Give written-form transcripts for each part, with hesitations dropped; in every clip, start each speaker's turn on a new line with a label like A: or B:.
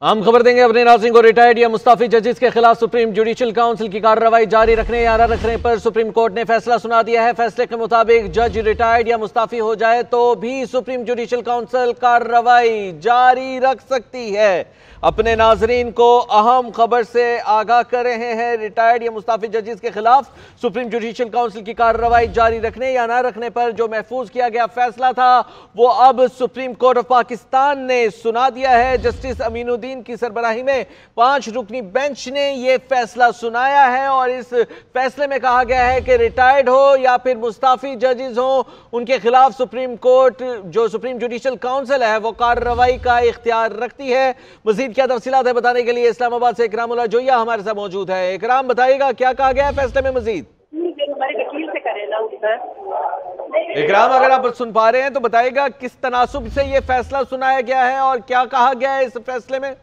A: हम खबर देंगे अपने नाज़रीन को। रिटायर्ड या मुस्ताफी जजेस के खिलाफ सुप्रीम जुडिशल काउंसिल की कार्रवाई जारी रखने या न रखने पर सुप्रीम कोर्ट ने फैसला सुना दिया है। फैसले के मुताबिक जज रिटायर्ड या मुस्ताफी हो जाए तो भी सुप्रीम जुडिशल काउंसिल कार्रवाई जारी रख सकती है। अपने नाजरीन को अहम खबर से आगाह कर रहे हैं। रिटायर्ड या मुस्ताफी जजेस के खिलाफ सुप्रीम जुडिशल काउंसिल की कार्रवाई जारी रखने या न रखने पर जो महफूज किया गया फैसला था वो अब सुप्रीम कोर्ट ऑफ पाकिस्तान ने सुना दिया है। जस्टिस अमीनुद्दीन की सरबराही में 5 रुकनी बेंच ने यह फैसला सुनाया है और इस फैसले में कहा गया है कि रिटायर्ड हो या फिर मुस्ताफी जजेस हो, उनके खिलाफ सुप्रीम कोर्ट जो सुप्रीम जुडिशल काउंसिल है वो कार्रवाई का इख्तियार रखती है। मजीद क्या तफसीलात है बताने के लिए इस्लामाबाद से इकरामुल्लाह जोया हमारे साथ मौजूद है। इकराम, बताइएगा क्या कहा गया है फैसले में मजीद। इकराम, अगर आप सुन पा रहे हैं तो बताइएगा किस तनासुब से यह फैसला सुनाया गया है और क्या कहा गया है इस फैसले में।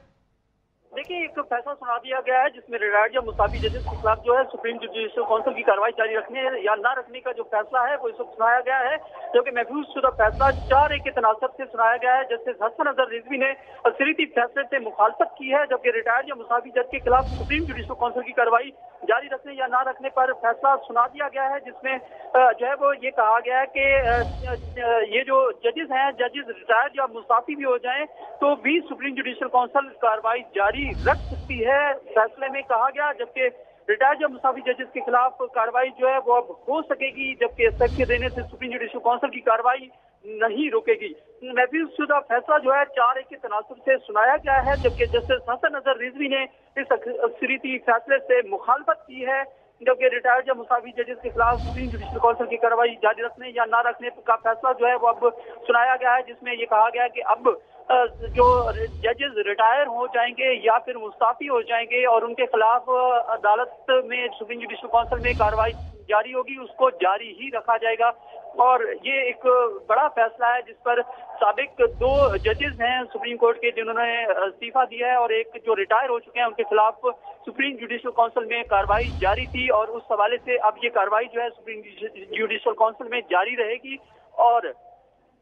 B: देखिए, एक फैसला सुना दिया गया है जिसमें रिटायर्ड या मुस्ताफी जजेस के खिलाफ जो है सुप्रीम जुडिशल काउंसिल की कार्रवाई जारी रखने या ना रखने का जो फैसला है वो इस वक्त सुनाया गया है, जो कि महफूज शुदा फैसला 4-1 के तनासब से सुनाया गया है। जस्टिस हसन अजहर रिजवी ने अक्सरियती फैसले से मुखालफत की है, जबकि रिटायर्ड या मुस्ताफी जज के खिलाफ सुप्रीम जुडिशल काउंसिल की कार्रवाई जारी रखने या ना रखने पर फैसला सुना दिया गया है, जिसमें जो है वो ये कहा गया है कि ये जो जजेस हैं, जजेस रिटायर्ड या मुस्ताफी भी हो जाएं तो भी सुप्रीम जुडिशल काउंसिल कार्रवाई जारी रख सकती है, फैसले में कहा गया। जबकि रिटायर्ड या मुस्ताफी जजेस के खिलाफ कार्रवाई जो है वो अब हो सकेगी, जबकि इस्तीफे देने से सुप्रीम जुडिशल काउंसिल की कार्रवाई नहीं रुकेगी। महफूज शुदा फैसला जो है 4-1 के तनासुब से सुनाया गया है, जबकि जस्टिस हसन अजहर रिजवी ने इस अक्सरियती फैसले से मुखालफत की है, जबकि रिटायर्ड या मुस्ताफी जजेस के खिलाफ सुप्रीम जुडिशल काउंसिल की कार्रवाई जारी रखने या ना रखने का फैसला जो है वो अब सुनाया गया है, जिसमें ये कहा गया है कि अब जो जजेस रिटायर हो जाएंगे या फिर मुस्ताफी हो जाएंगे और उनके खिलाफ अदालत में सुप्रीम जुडिशल काउंसिल में कार्रवाई जारी होगी, उसको जारी ही रखा जाएगा। और ये एक बड़ा फैसला है जिस पर साबिक 2 जजेस हैं सुप्रीम कोर्ट के जिन्होंने इस्तीफा दिया है और एक जो रिटायर हो चुके हैं उनके खिलाफ सुप्रीम जुडिशल काउंसिल में कार्रवाई जारी थी, और उस हवाले से अब ये कार्रवाई जो है सुप्रीम जुडिशल काउंसिल में जारी रहेगी। और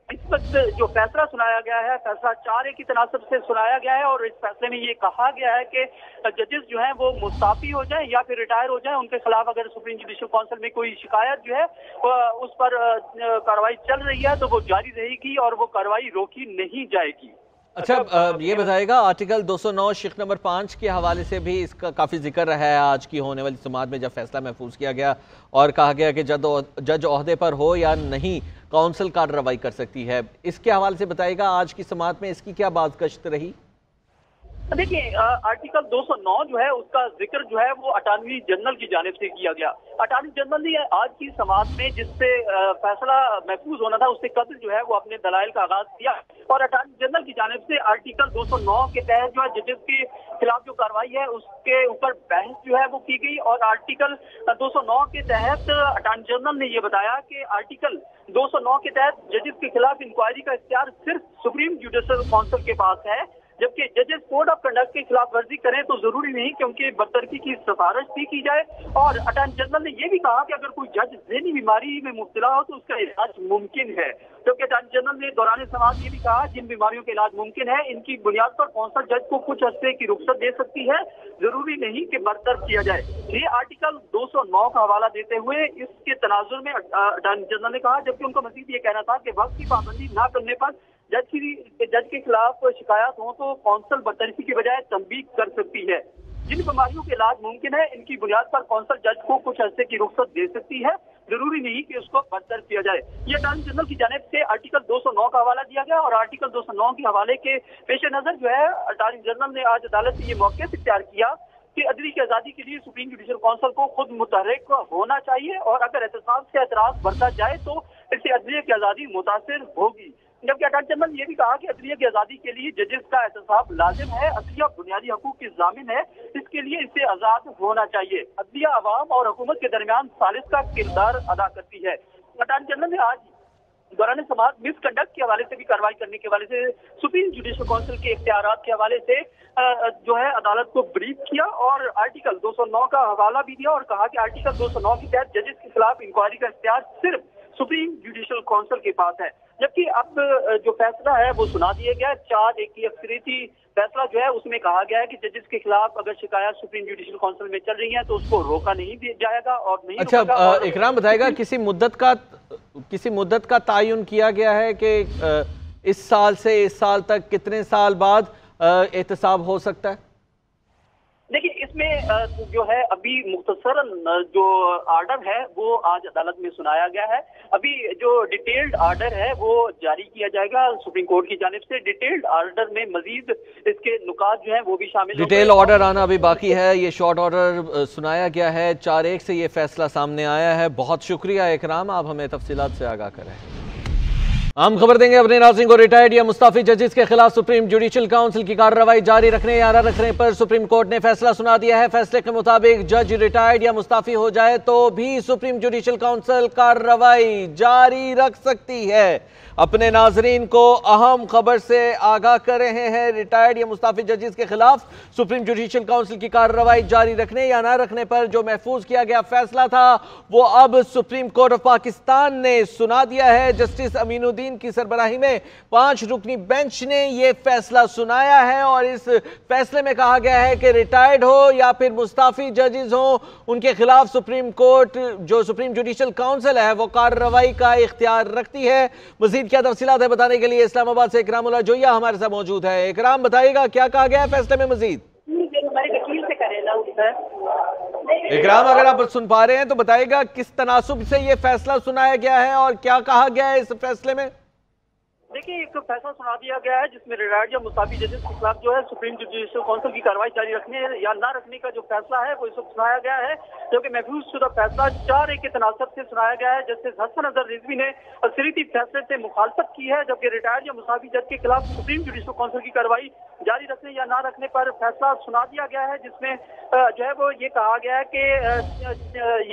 B: इस वक्त जो फैसला सुनाया गया है, फैसला 4-1 की तनासब से सुनाया गया है और इस फैसले में ये कहा गया है कि जजेस जो हैं वो मुस्ताफी हो जाएं या फिर रिटायर हो जाएं, उनके खिलाफ अगर सुप्रीम जुडिशल काउंसिल में कोई शिकायत जो है उस पर कार्रवाई चल रही है तो वो जारी रहेगी और वो कार्रवाई रोकी नहीं जाएगी।
A: अच्छा, ये बताएगा आर्टिकल 209 शिक नंबर 5 के हवाले से भी इसका काफ़ी जिक्र रहा है आज की होने वाली समाअत में, जब फैसला महफूज किया गया और कहा गया कि जज ओहदे पर हो या नहीं काउंसिल कार्रवाई कर सकती है। इसके हवाले से बताएगा आज की समाअत में इसकी क्या बाज़गश्त रही।
B: देखिए, आर्टिकल 209 जो है उसका जिक्र जो है वो अटॉर्नी जनरल की जानिब से किया गया। अटॉर्नी जनरल ने आज की समाअत में जिससे फैसला महफूज होना था उससे कबल जो है वो अपने दलाइल का आगाज किया और अटॉर्नी जनरल की जानिब से आर्टिकल 209 के तहत जो है जजेस के खिलाफ जो कार्रवाई है उसके ऊपर बहस जो है वो की गई। और आर्टिकल 209 के तहत अटॉर्नी जनरल ने ये बताया कि आर्टिकल 209 के तहत जजेस के खिलाफ इंक्वायरी का इख्तियार सिर्फ सुप्रीम जुडिशल काउंसिल के पास है, जबकि जजेस कोड ऑफ कंडक्ट की खिलाफ वर्जी करें तो जरूरी नहीं कि उनकी बरतरफी की सिफारिश भी की जाए। और अटॉर्नी जनरल ने यह भी कहा कि अगर कोई जज ज़हनी बीमारी में मुब्तला हो तो उसका इलाज मुमकिन है, जबकि अटॉर्नी जनरल ने दौरान समाअत ये भी कहा जिन बीमारियों का इलाज मुमकिन है इनकी बुनियाद पर कौंसल जज को कुछ अरसे की रुख्सत दे सकती है, जरूरी नहीं कि बरतरफ किया जाए। ये आर्टिकल 209 का हवाला देते हुए इसके तनाजुर में अटॉर्नी जनरल ने कहा, जबकि उनका मजीद ये कहना था कि वक्त की पाबंदी न करने पर जज के खिलाफ शिकायत हो तो कौंसल बरतरफी की बजाय तंबीह कर सकती है। जिन बीमारियों के इलाज मुमकिन है इनकी बुनियाद पर कौंसल जज को कुछ अरसे की रुख्सत दे सकती है, जरूरी नहीं कि उसको बरतरफ किया जाए। ये अटॉर्नी जनरल की जानिब से आर्टिकल 209 का हवाला दिया गया और आर्टिकल 209 के हवाले के पेश नजर जो है अटॉर्नी जनरल ने आज अदालत से ये मौक़िफ़ इख्तियार किया कि अदली की आज़ादी के लिए सुप्रीम जुडिशल काउंसिल को खुद मुतहर्रिक होना चाहिए और अगर एहतसाब से एतराज बढ़ता जाए तो इससे अदलिया की आज़ादी मुतासिर होगी। जबकि अटॉर्नी जनरल ने यह भी कहा कि अदलिया की आज़ादी के लिए जजेस का एहतसाब लाजिम है, अदलिया बुनियादी हकूक की जामिन है, इसके लिए इससे आज़ाद होना चाहिए। अदलिया अवाम और हुकूमत के दरमियान सालिस का किरदार अदा करती है। अटॉर्नी जनरल ने आज दौरान समाअत मिसकंडक्ट के हवाले से भी कार्रवाई करने के हवाले से सुप्रीम जुडिशल काउंसिल के इख्तियारात के हवाले से जो है अदालत को ब्रीफ किया और आर्टिकल 209 का हवाला भी दिया और कहा कि आर्टिकल 209 के तहत जजेस के खिलाफ इंक्वायरी का इख्तियार सिर्फ सुप्रीम जुडिशल काउंसिल के पास है। जबकि अब जो फैसला है वो सुना दिया गया। 4-1 की अक्सरियती फैसला जो है उसमें कहा गया है कि जजेस के खिलाफ अगर शिकायत सुप्रीम जुडिशियल काउंसिल में चल रही है तो उसको रोका नहीं दिया जाएगा और नहीं
A: अच्छा,
B: रुकेगा। और
A: इकराम बताएगा किसी मुद्दत का तयन किया गया है कि इस साल से इस साल तक कितने साल बाद एहतसाब हो सकता है?
B: देखिए, इसमें जो है अभी मुख्तसरन जो आर्डर है वो आज अदालत में सुनाया गया है। अभी जो डिटेल्ड आर्डर है वो जारी किया जाएगा सुप्रीम कोर्ट की जानिब से। डिटेल्ड आर्डर में मजीद इसके नुकात जो है वो भी शामिल होंगे।
A: डिटेल ऑर्डर आना अभी बाकी है। ये शॉर्ट ऑर्डर सुनाया गया है, 4-1 से ये फैसला सामने आया है। बहुत शुक्रिया इकराम, आप हमें तफसीलात से आगाह करें। हम खबर देंगे अपने नाज़रीन को। रिटायर्ड या मुस्ताफी जजेस के खिलाफ सुप्रीम जुडिशियल काउंसिल की कार्रवाई जारी रखने या न रखने पर सुप्रीम कोर्ट ने फैसला सुना दिया है। फैसले के मुताबिक जज रिटायर्ड या मुस्ताफी हो जाए तो भी सुप्रीम जुडिशियल काउंसिल कार्रवाई जारी रख सकती है। अपने नाजरीन को अहम खबर से आगाह कर रहे हैं। रिटायर्ड या मुस्ताफी जजेस के खिलाफ सुप्रीम जुडिशियल काउंसिल की कार्रवाई जारी रखने या न रखने पर जो महफूज किया गया फैसला था वो अब सुप्रीम कोर्ट ऑफ पाकिस्तान ने सुना दिया है। जस्टिस अमीनुद्दीन की सरबराही में 5 रुकनी बेंच ने यह फैसला सुनाया है और इस फैसले में कहा गया है कि रिटायर्ड हो या फिर मुस्ताफी जजेस हो, उनके खिलाफ सुप्रीम कोर्ट जो सुप्रीम जुडिशियल काउंसिल है वो कार्रवाई का इख्तियार रखती है। मजीद क्या तफसीलात है बताने के लिए इस्लामाबाद से इकरामुल्लाह जोया हमारे साथ मौजूद है। इकराम बताइएगा क्या कहा गया है फैसले में मजीद? इकराम अगर आप सुन पा रहे हैं तो बताइएगा किस तनासुब से ये फैसला सुनाया गया है और क्या कहा गया है इस फैसले में?
B: देखिए, एक फैसला सुना दिया गया है जिसमें रिटायर्ड या मुस्ताफी जजेस के खिलाफ जो है सुप्रीम जुडिशियल काउंसिल की कार्रवाई जारी रखने या ना रखने का जो फैसला है वो इस वक्त सुनाया गया है, जो कि महफूज शुदा फैसला 4-1 के तनासब से सुनाया गया है। जस्टिस हसन अजहर रिजवी ने अक्सरियती फैसले से मुखालफत की है, जबकि रिटायर्ड या मुस्ताफी जज के खिलाफ सुप्रीम जुडिशियल काउंसिल की कार्रवाई जारी रखने या ना रखने पर फैसला सुना दिया गया है, जिसमें जो है वो ये कहा गया है कि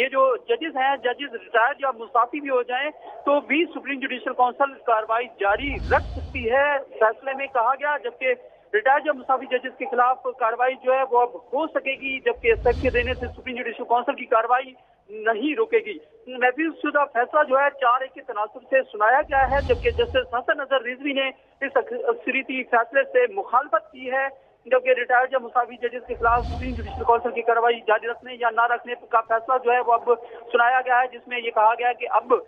B: ये जो जजेस हैं, जजेस रिटायर्ड या मुस्ताफी भी हो जाएं तो भी सुप्रीम जुडिशियल काउंसिल कार्रवाई जारी रख सकती है, फैसले में कहा गया। जबकि रिटायर्ड या मुस्ताफी जजेस के खिलाफ कार्रवाई जो है वो अब हो सकेगी, जबकि इस्तीफे देने से सुप्रीम जुडिशियल काउंसिल की कार्रवाई नहीं रुकेगी। महफूज शुदा फैसला जो है 4-1 के तनासुब से सुनाया गया है, जबकि जस्टिस हसन अजहर रिजवी ने इस अक्सरियती फैसले से मुखालफत की है, जबकि रिटायर्ड या मुस्ताफी जजेस के खिलाफ सुप्रीम जुडिशियल काउंसिल की कार्रवाई जारी रखने या ना रखने का फैसला जो है वो अब सुनाया गया है, जिसमें ये कहा गया है कि अब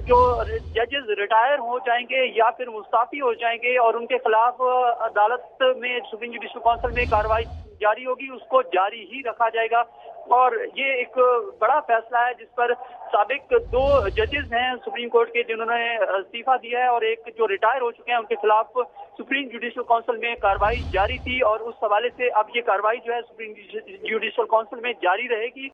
B: जो जजेस रिटायर हो जाएंगे या फिर मुस्ताफी हो जाएंगे और उनके खिलाफ अदालत में सुप्रीम जुडिशियल काउंसिल में कार्रवाई जारी होगी, उसको जारी ही रखा जाएगा। और ये एक बड़ा फैसला है जिस पर साबिक 2 जजेस हैं सुप्रीम कोर्ट के जिन्होंने इस्तीफा दिया है और एक जो रिटायर हो चुके हैं उनके खिलाफ सुप्रीम जुडिशियल काउंसिल में कार्रवाई जारी थी और उस हवाले से अब ये कार्रवाई जो है सुप्रीम जुडिशियल काउंसिल में जारी रहेगी।